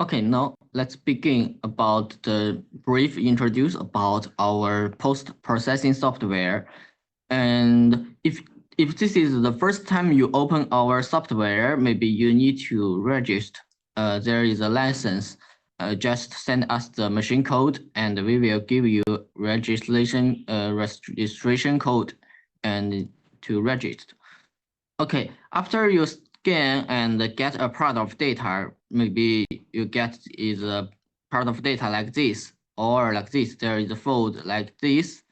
Okay, now let's begin about the brief introduce about our post-processing software. And if this is the first time you open our software, maybe you need to register. There is a license. Just send us the machine code, and we will give you registration code and to register. Okay, after you scan and get a part of data, maybe you get is a part of data like this or like this. There is a fold like this,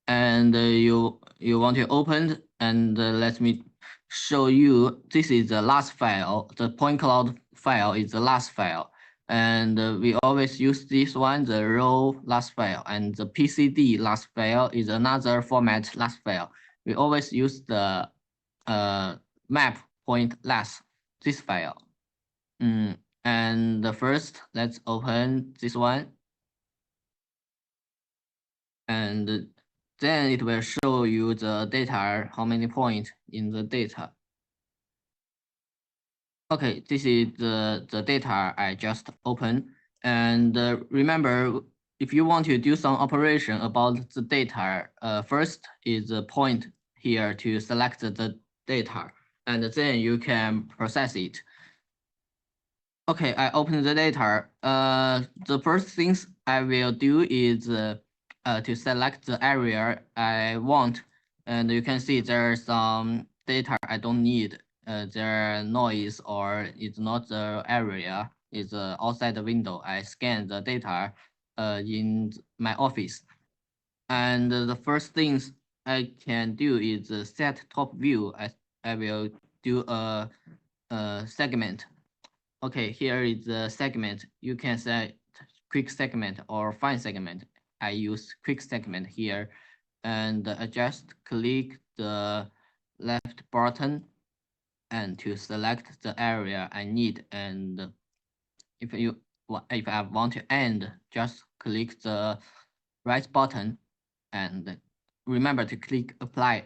and you want to open. And let me show you. This is the last file. The point cloud file is the last file, and we always use this one, the row last file, and the PCD last file is another format last file. We always use the map point last this file. And first, let's open this one. And then it will show you the data, how many points in the data. Okay, this is the data I just opened. And remember, if you want to do some operation about the data, first is the point here to select the data, and then you can process it. Okay, I open the data. The first things I will do is to select the area I want, and you can see there's some data I don't need. There noise or it's not the area. It's outside the window. I scan the data in my office, and the first things I can do is set top view. I will do a segment. Okay, here is the segment. You can set quick segment or fine segment. I use quick segment here, and I just click the left button and to select the area I need. And if I want to end, just click the right button and remember to click apply.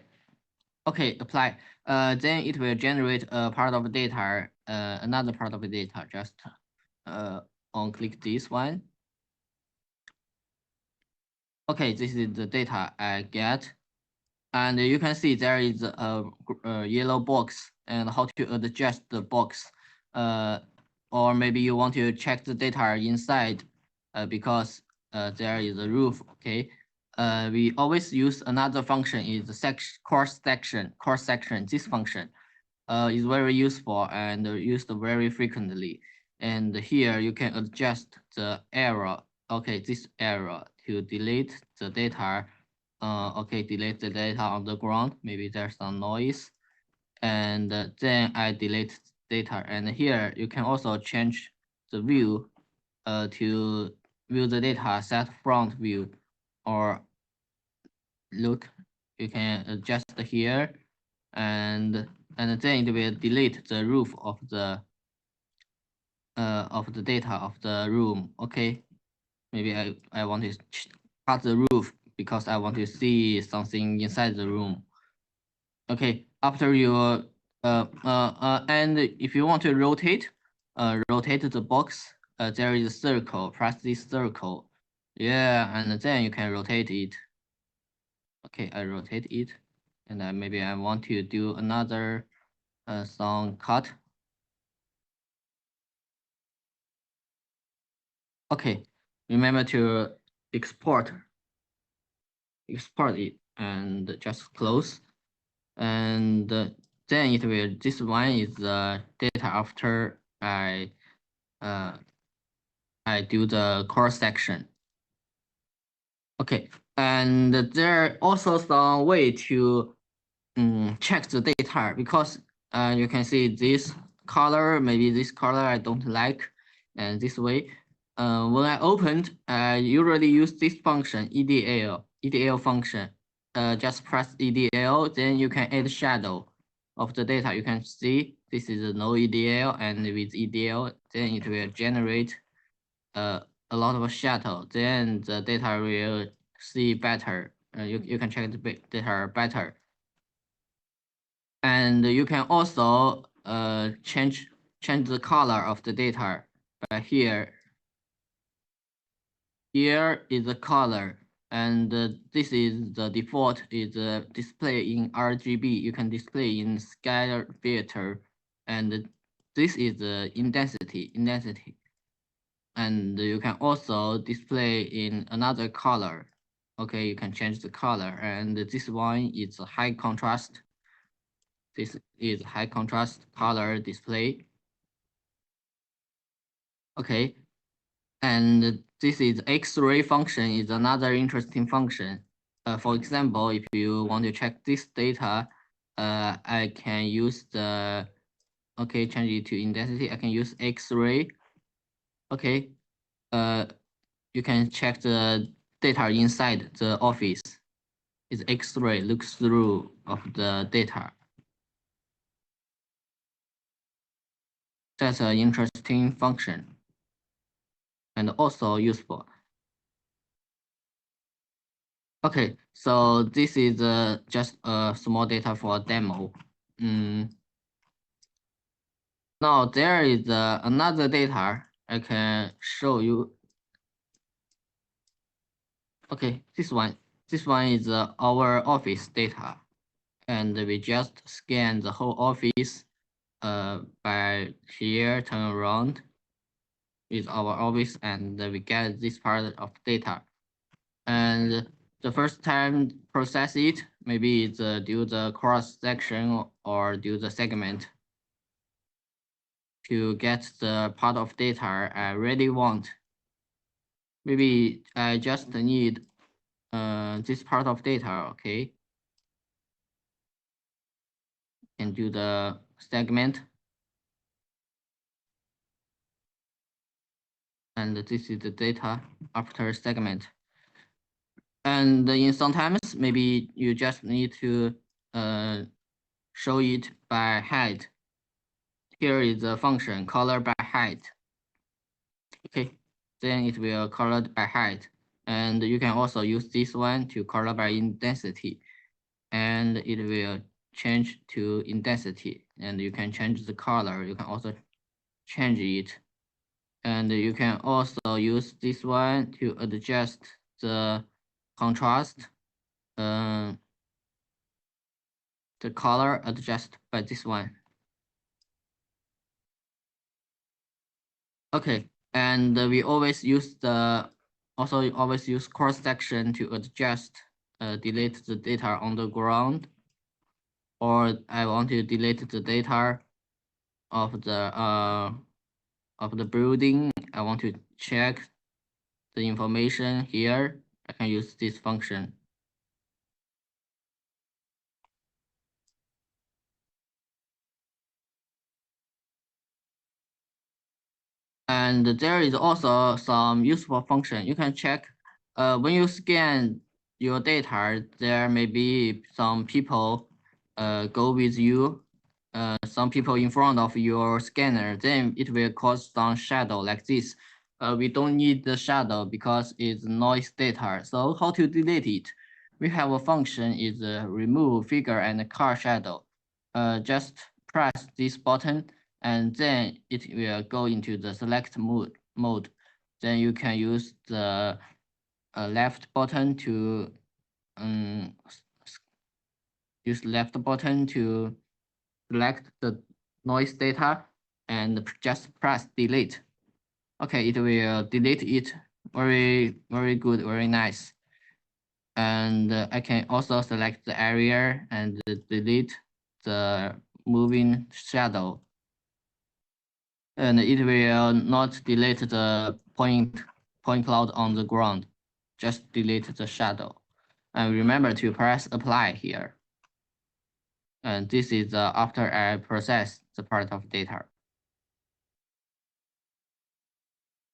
Okay, apply. Then it will generate a part of data, another part of the data. Just on click this one. Okay, this is the data I get, and you can see there is a yellow box and how to adjust the box. Or maybe you want to check the data inside, because there is a roof. Okay. We always use another function is the course section. This function is very useful and used very frequently. And here you can adjust the error. Okay, this error to delete the data. Okay, delete the data on the ground. Maybe there's some noise. And then I delete data. And here you can also change the view to view the data set front view, or look, you can adjust here, and then it will delete the roof of the data of the room. Okay, maybe I want to cut the roof because I want to see something inside the room. Okay, after you and if you want to rotate the box, there is a circle. Press this circle. Yeah, and then you can rotate it. Okay, I rotate it, and maybe I want to do another some cut. Okay, remember to export it and just close, and then it will. This one is the data after I do the core section. Okay, and there are also some way to check the data, because you can see this color, maybe this color I don't like, and this way. When I opened, I usually use this function, EDL function. Just press EDL, then you can add shadow of the data. You can see this is no EDL, and with EDL, then it will generate a lot of shadow. Then the data will see better. You can check the data better. And you can also change the color of the data. But here is the color, and this is the default is display in RGB. You can display in scatter filter, and this is the intensity. And you can also display in another color. Okay, you can change the color, and this one is high contrast. This is high contrast color display. Okay, and this is X-ray function is another interesting function. For example, if you want to check this data, I can use the, okay, change it to intensity. I can use X-ray. Okay, you can check the data inside the office. It's X-ray, looks through of the data. That's an interesting function and also useful. Okay, so this is just a small data for a demo. Now there is another data I can show you. Okay, this one is our office data, and we just scan the whole office by here, turn around with our office, and we get this part of data. And the first time process it, maybe it's do the cross section or do the segment to get the part of data I really want. Maybe I just need this part of data, okay? And do the segment. And this is the data after segment. And in sometimes, maybe you just need to show it by height. Here is the function color by height. Okay, then it will colored by height. And you can also use this one to color by intensity. And it will change to intensity. And you can change the color. You can also change it. And you can also use this one to adjust the contrast. The color adjust by this one. Okay, and we always use cross section to adjust, delete the data on the ground, or I want to delete the data of the building. I want to check the information here. I can use this function. And there is also some useful function. You can check when you scan your data, there may be some people go with you, some people in front of your scanner, then it will cause some shadow like this. We don't need the shadow because it's noise data. So how to delete it? We have a function is remove figure and car shadow. Just press this button and then it will go into the select mode. Then you can use the left button to use left button to select the noise data and just press delete. Okay, it will delete it. Very good, very nice. And I can also select the area and delete the moving shadow. And it will not delete the point cloud on the ground, just delete the shadow. And remember to press apply here. And this is after I process the part of data.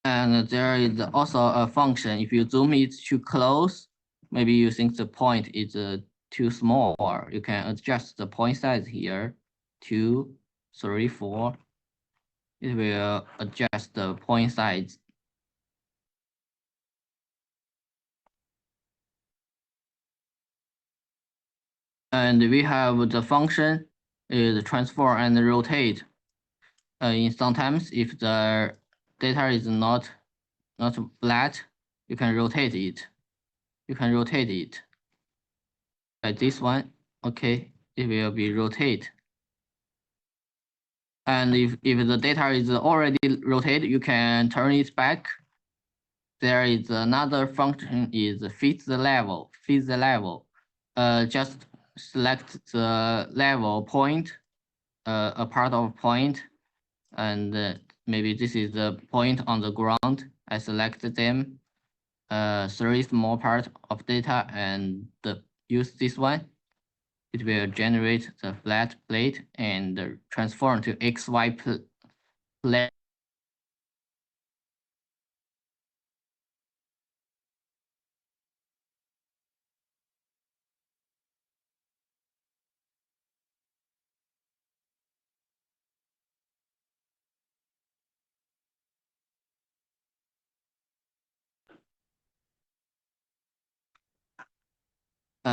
And there is also a function. If you zoom it too close, maybe you think the point is too small, you can adjust the point size here, 2, 3, 4. It will adjust the point size. And we have the function is transform and rotate. In sometimes if the data is not flat, you can rotate it. You can rotate it. Like this one, okay, it will be rotate. And if the data is already rotated, you can turn it back. There is another function is fit the level. Fit the level. Just select the level point, a part of point, and maybe this is the point on the ground. I select them, 3 small part of data, and use this one. It will generate the flat plate and transform to XY plate.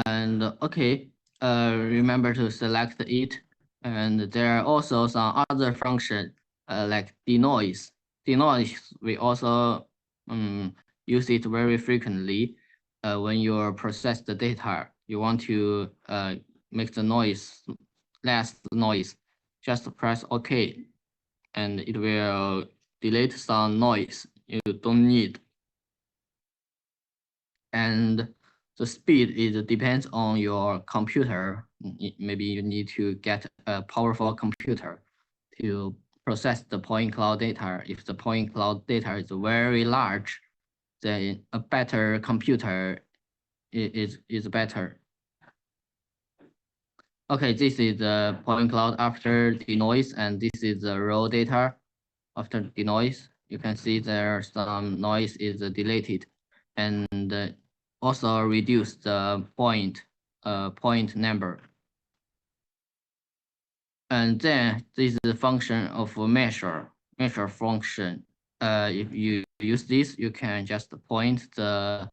And okay, remember to select it. And there are also some other function like denoise. Denoise, we also use it very frequently when you process the data. You want to make the noise less noise. Just press OK, and it will delete some noise you don't need. And the speed is depends on your computer. Maybe you need to get a powerful computer to process the point cloud data. If the point cloud data is very large, then a better computer is better. Okay, this is the point cloud after denoise, and this is the raw data after denoise. You can see there some noise is deleted, and also reduce the point number. And then this is the function of measure function. If you use this, you can just point the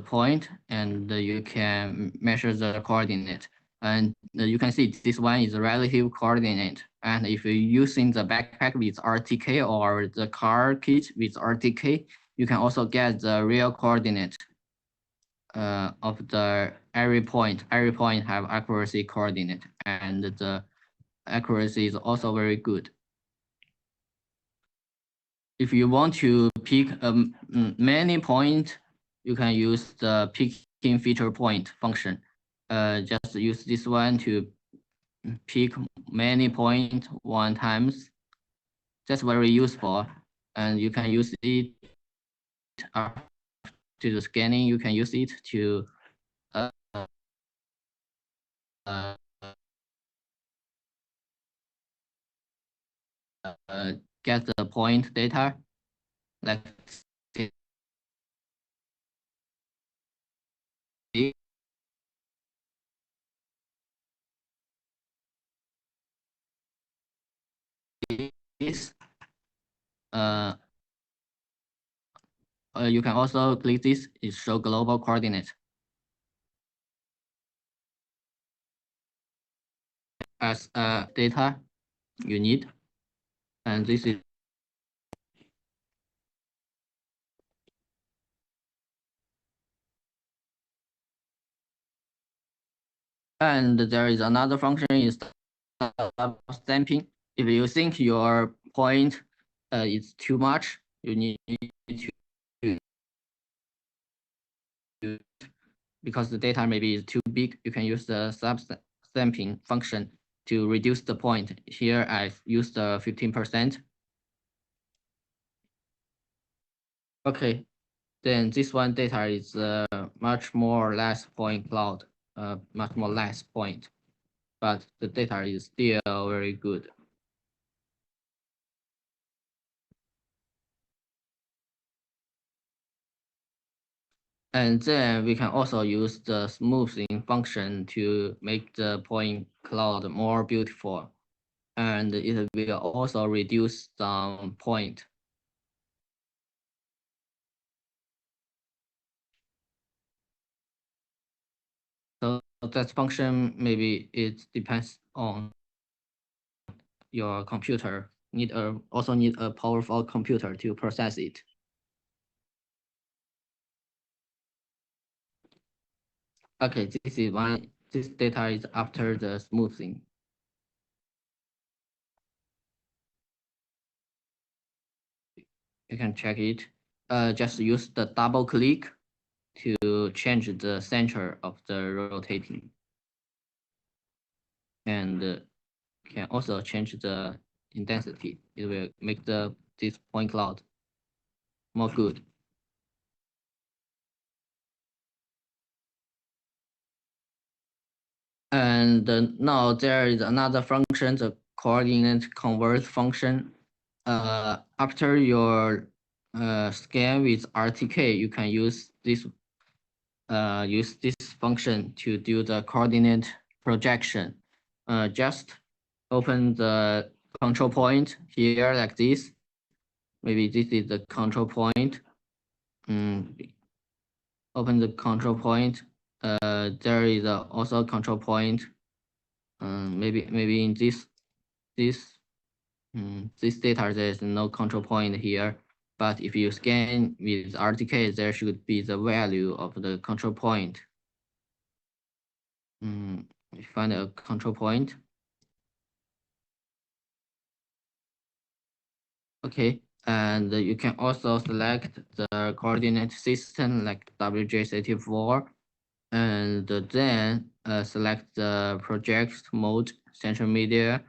point, and you can measure the coordinate. And you can see this one is a relative coordinate. And if you're using the backpack with RTK or the car kit with RTK, you can also get the real coordinate of the every point. Every point have accuracy coordinate, and the accuracy is also very good. If you want to pick many point, you can use the picking feature point function. Just use this one to pick many point one times. That's very useful, and you can use it after the scanning. You can use it to uh, get the point data, like this. Uh, you can also click this. It show global coordinate as data you need, and this is. And there is another function is stamping. If you think your point is too much, you need to, because the data maybe is too big, you can use the stamping function to reduce the point. Here I've used 15%. Okay, then this one data is much more less point cloud, much more less point, but the data is still very good. And then we can also use the smoothing function to make the point cloud more beautiful. And it will also reduce some point. So that function, maybe it depends on your computer. also need a powerful computer to process it. Okay, this data is after the smoothing. You can check it. Just use the double click to change the center of the rotating. And can also change the intensity. It will make this point cloud more good. And now there is another function, the coordinate convert function. After your scan with RTK, you can use this function to do the coordinate projection. Just open the control point here like this. Maybe this is the control point. Open the control point. There is also a control point. Maybe in this data there is no control point here. But if you scan with RTK, there should be the value of the control point. You find a control point. Okay, and you can also select the coordinate system like WJ34, and then select the project mode, central media,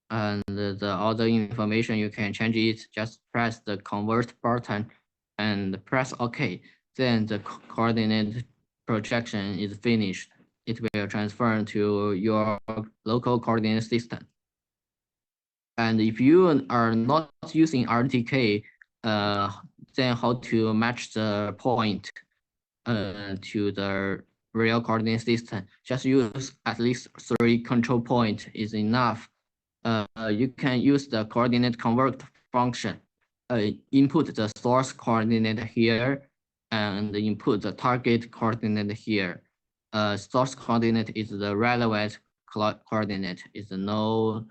and the other information you can change it. Just press the convert button and press OK. Then the coordinate projection is finished. It will transfer to your local coordinate system. And if you are not using RTK, then how to match the point to the real coordinate system? Just use at least 3 control points is enough. You can use the coordinate convert function. Input the source coordinate here and input the target coordinate here. Source coordinate is the relevant coordinate, is no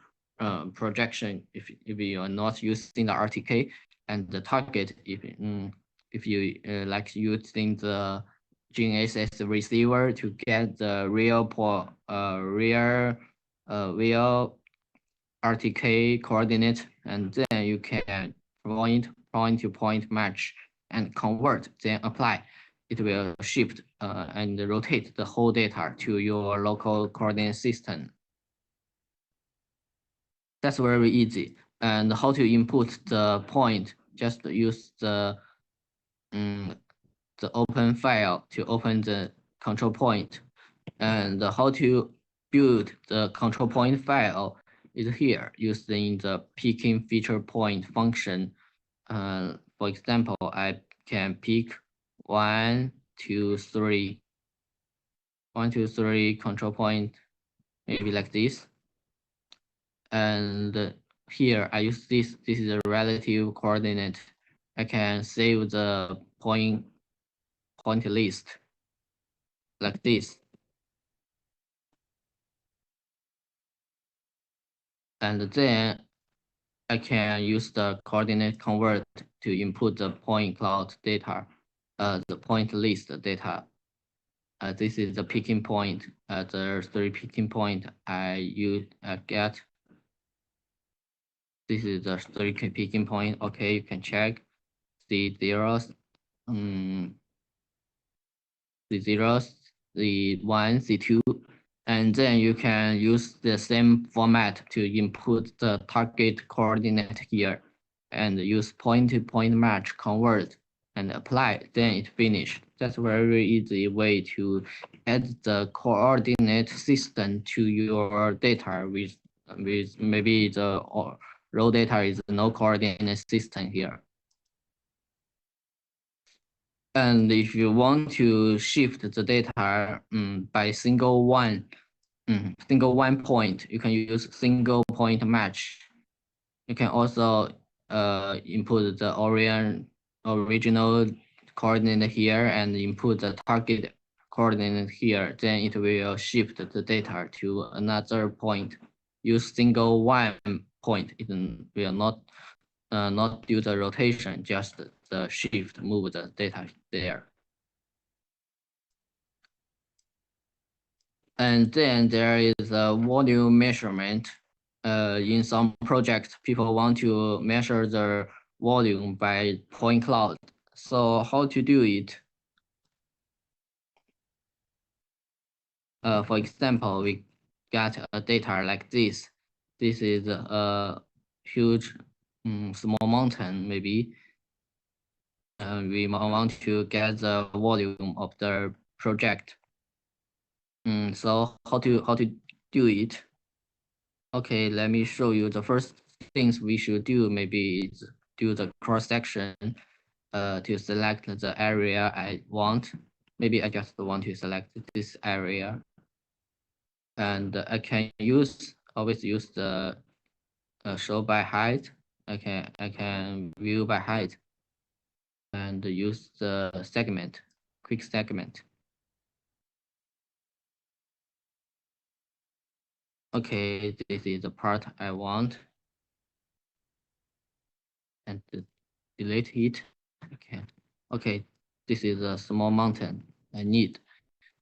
projection if you are not using the RTK, and the target if you like using the GNSS receiver to get the real RTK coordinate, and then you can point to point match and convert, then apply. It will shift and rotate the whole data to your local coordinate system. That's very easy. And how to input the point? Just use the open file to open the control point. And how to build the control point file is here, using the picking feature point function. For example, I can pick 1, 2, 3. 1, 2, 3 control point, maybe like this. And here I use this. This is a relative coordinate. I can save the point list like this. And then I can use the coordinate convert to input the point cloud data, the point list data. This is the picking point. The 3 picking point I get. This is the 3 picking point. Okay, you can check the zeros, the zeros, the 1, the 2, and then you can use the same format to input the target coordinate here and use point-to-point match, convert, and apply, then it finished. That's a very easy way to add the coordinate system to your data with maybe the raw data is no coordinate system here. And if you want to shift the data by single one point, you can use single point match. You can also input the original coordinate here and input the target coordinate here. Then it will shift the data to another point. Use single one point. It will not do the rotation, just the shift, move the data there. And then there is a volume measurement. In some projects, people want to measure the volume by point cloud. So how to do it? For example, we got a data like this. This is a huge small mountain, maybe. We want to get the volume of the project. So how to do it? Okay, let me show you. The first things we should do maybe is do the cross section to select the area I want. Maybe I just want to select this area. And I can always use the show by height. I can view by height and use the segment, quick segment. Okay, this is the part I want. And delete it. Okay, this is a small mountain I need.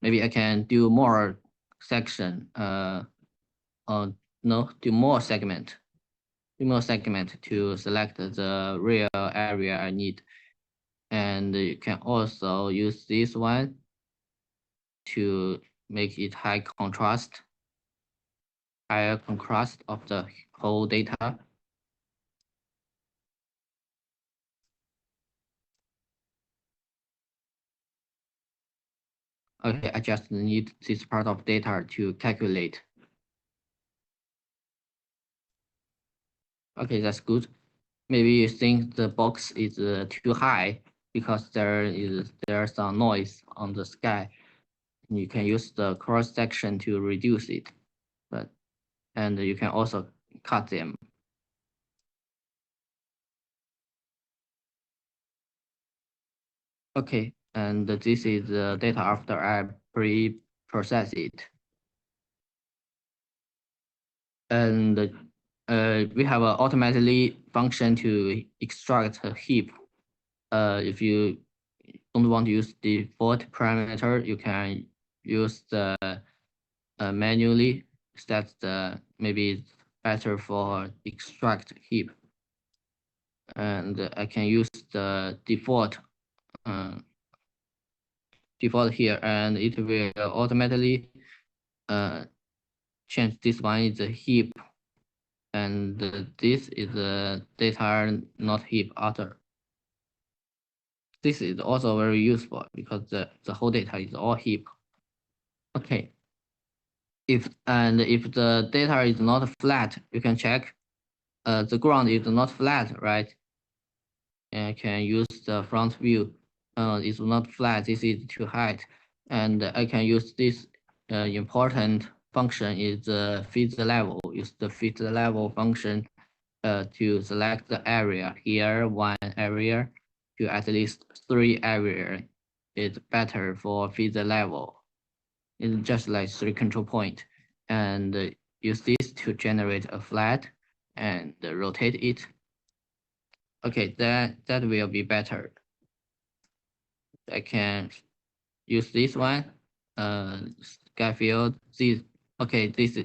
Maybe I can do more section. No, do more segment. Do more segment to select the real area I need. And you can also use this one to make it higher contrast of the whole data. Okay, I just need this part of data to calculate. Okay, that's good. Maybe you think the box is too high because there's some noise on the sky. You can use the cross section to reduce it, and you can also cut them. Okay, and this is the data after I pre-process it. And we have an automatically function to extract a heap. If you don't want to use default parameter, you can use the manually. That's maybe it's better for extract heap. And I can use the default here, and it will automatically change. This one is a heap, and this is a data not heap other. This is also very useful because the whole data is all heap. Okay. If the data is not flat, you can check. The ground is not flat, right? And I can use the front view. It's not flat. This is too height, and I can use this important function is the fit level. Use the fit level function to select the area. Here, one area to at least 3 area is better for fit level. It's just like 3 control point, and use this to generate a flat and rotate it. Okay, that will be better. I can use this one, sky field. Okay, this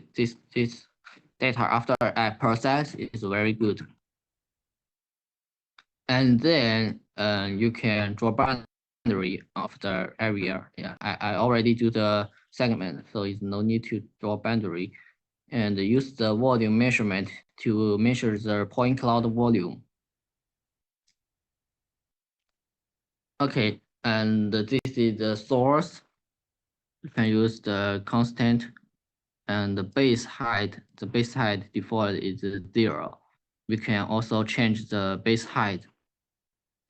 data after I process is very good. And then you can draw boundary of the area. Yeah, I already do the segment, so it's no need to draw boundary. And use the volume measurement to measure the point cloud volume. Okay, and this is the source. You can use the constant and the base height. The base height default is 0. We can also change the base height.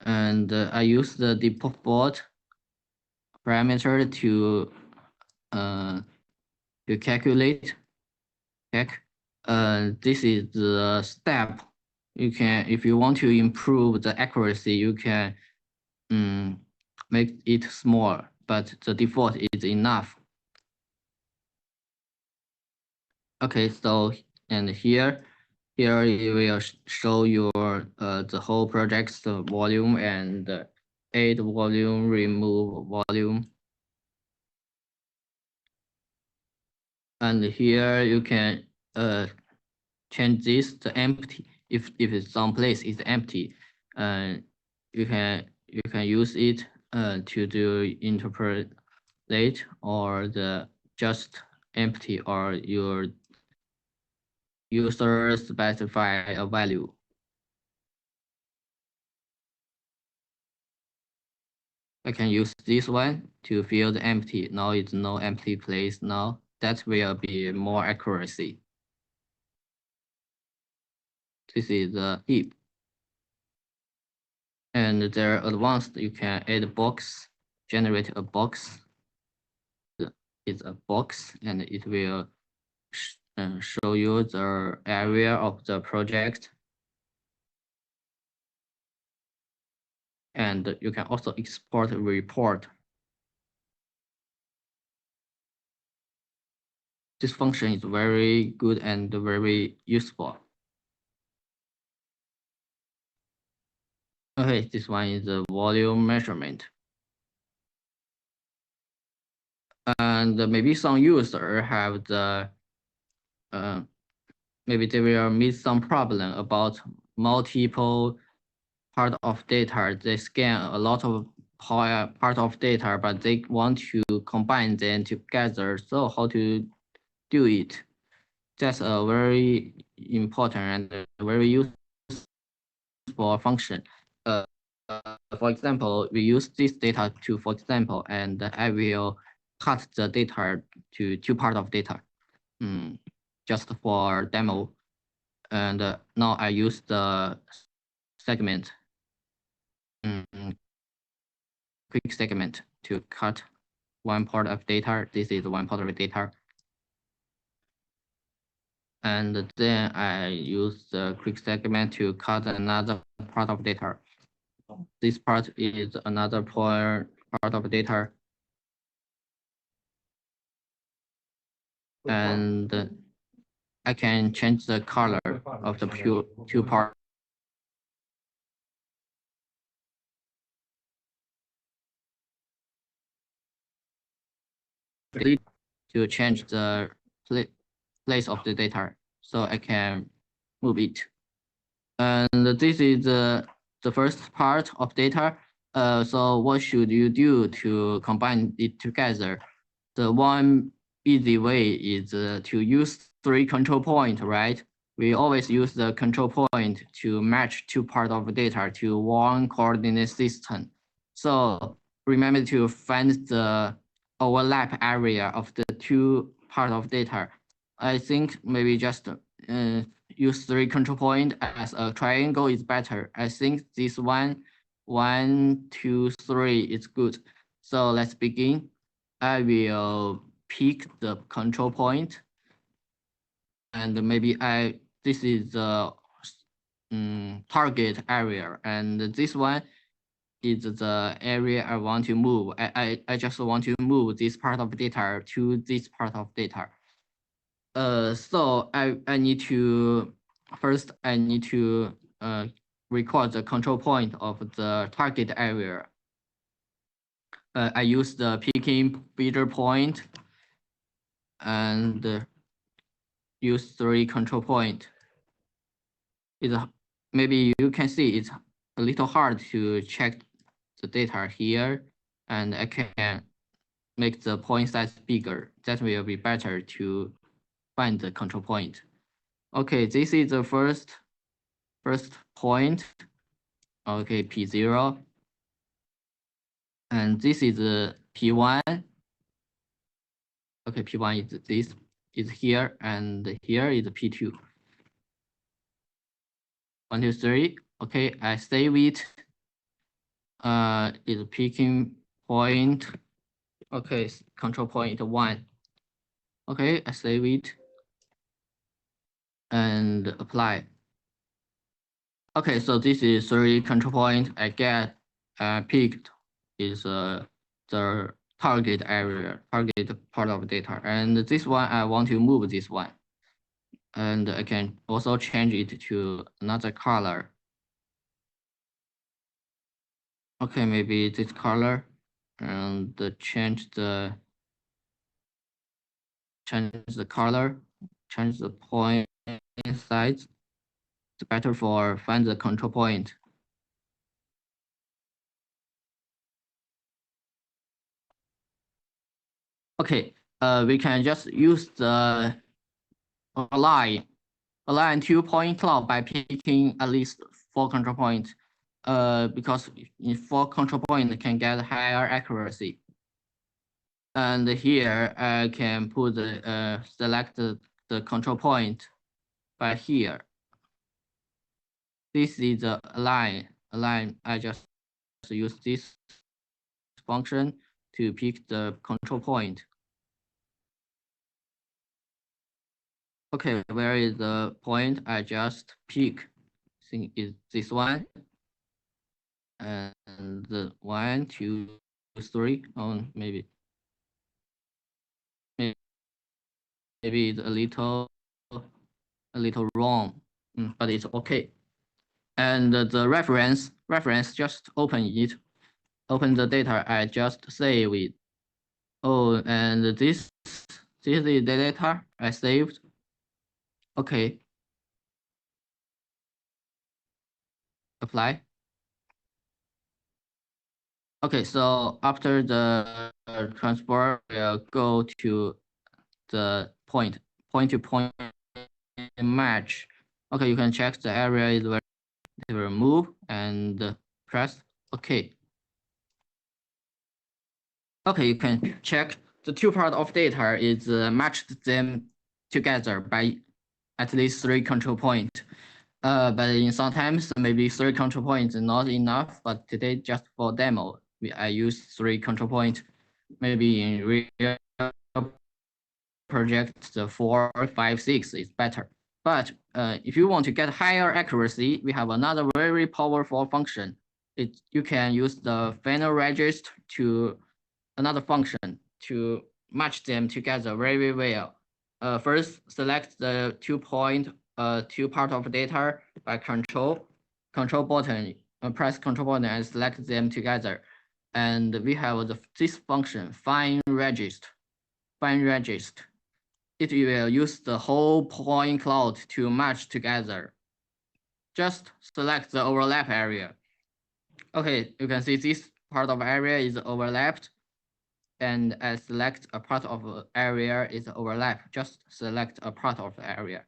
And I use the default parameter to calculate. This is the step. You can, if you want to improve the accuracy, you can make it small, but the default is enough. Okay, so and here Here it will show your the whole project's volume and add volume, remove volume. And here you can change this to empty. If some place is empty, you can use it to do interpolate or the just empty, or your user specify a value. I can use this one to fill the empty. Now it's no empty place now. That will be more accuracy. This is the heap. And there advanced, you can add a box, generate a box. It's a box, and it will show you the area of the project. And you can also export a report. This function is very good and very useful. Okay, this one is the volume measurement. And maybe some user have the maybe they will meet some problem about multiple part of data. They scan a lot of part of data, but they want to combine them together. So how to do it? That's a very important and very useful function. For example, we use this data to, for example, and I will cut the data to two part of data, just for demo. And now I use the segment, quick segment to cut one part of data. This is one part of data. And then I use the quick segment to cut another part of data. This part is another part of data. And I can change the color of the two parts to change the place of the data, so I can move it. And this is the first part of data. So what should you do to combine it together? The one easy way is to use 3 control point, right? We always use the control point to match two part of data to one coordinate system. So remember to find the overlap area of the two part of data. I think maybe just use 3 control point as a triangle is better. I think this one, 1, 2, 3 is good. So let's begin. I will pick the control point, and maybe this is the target area, and this one is the area I want to move. I just want to move this part of data to this part of data. So I need to first record the control point of the target area. I use the picking feeder point and use 3 control point. Maybe you can see it's a little hard to check the data here, and I can make the point size bigger. That will be better to find the control point. Okay, this is the first point. Okay, P0. And this is P1. Okay, P1 is this, is here, and here is P2. 1, 2, 3. Okay, I save it. Is picking point. Okay, control point 1. Okay, I save it and apply. Okay, so this is 3 control point I get picked is the target area, target part of data. And this one, I want to move this one. And I can also change it to another color. Okay, maybe this color, and change the color, change the point size. It's better for find the control point. Okay, we can just use the align 2-point cloud by picking at least 4 control points. Because in 4 control point can get higher accuracy. And here I can put the select the control point by here. This is the align. I just use this function to pick the control point. Okay, where is the point? I just pick. I think is this one. And the 1, 2, 3. Oh, maybe it's a little wrong, but it's okay. And the reference just open it. Open the data. I just save it. Oh, and this is the data I saved. Okay. Apply. Okay, so after the transport, we'll go to the point to point match. Okay, you can check the area is where it will move and press OK. Okay, you can check the 2 part of data is matched them together by at least 3 control points. But in sometimes maybe 3 control points is not enough. But today just for demo, I use 3 control points. Maybe in real project, the 4, 5, 6 is better. But if you want to get higher accuracy, we have another very powerful function. You can use the final register to another function to match them together very well. First, select the 2 part of data by control button. Press control button and select them together. And we have this function find register. It will use the whole point cloud to match together. Just select the overlap area. Okay, you can see this part of area is overlapped. And I select a part of area is overlap. Just select a part of the area.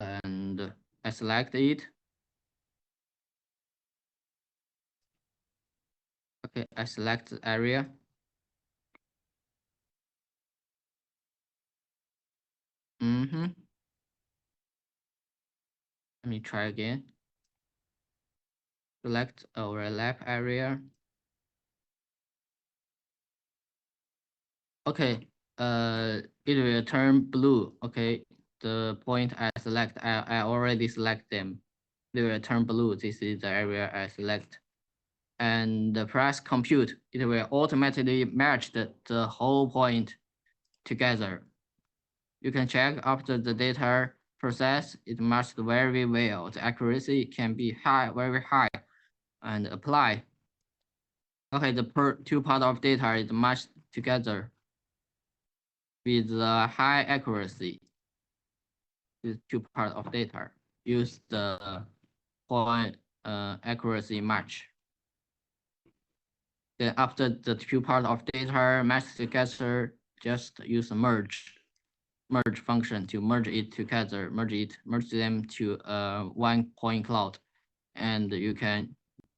And I select it. Okay, I select the area. Let me try again. Select overlap area. Okay, it will turn blue. Okay, the point I select, I already select them. They will turn blue. This is the area I select. And press compute. It will automatically match the whole point together. You can check after the data process, it matched very well. The accuracy can be high, very high, and apply. Okay, the 2 part of data is matched together with high accuracy. These 2 part of data use the point accuracy match. Then after the 2 part of data matched together, just use a merge function to merge it together, merge them to 1 point cloud, and you can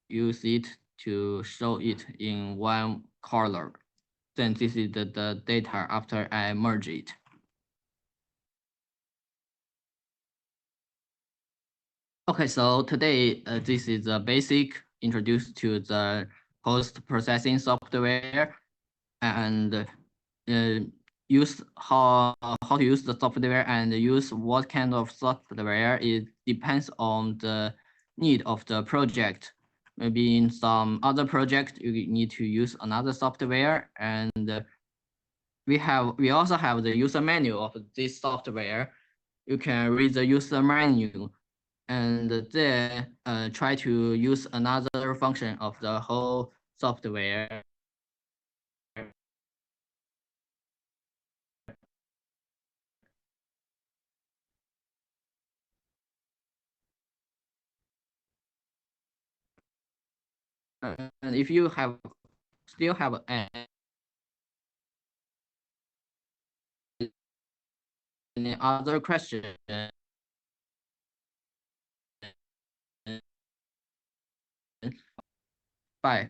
use it to show it in 1 color. Then this is the data after I merge it. Okay, so today this is the basic introduced to the post-processing software and use how to use the software and use what kind of software. It depends on the need of the project. Maybe in some other project you need to use another software, and we also have the user manual of this software. you can read the user menu and then try to use another function of the whole software. And if you still have any other question, bye.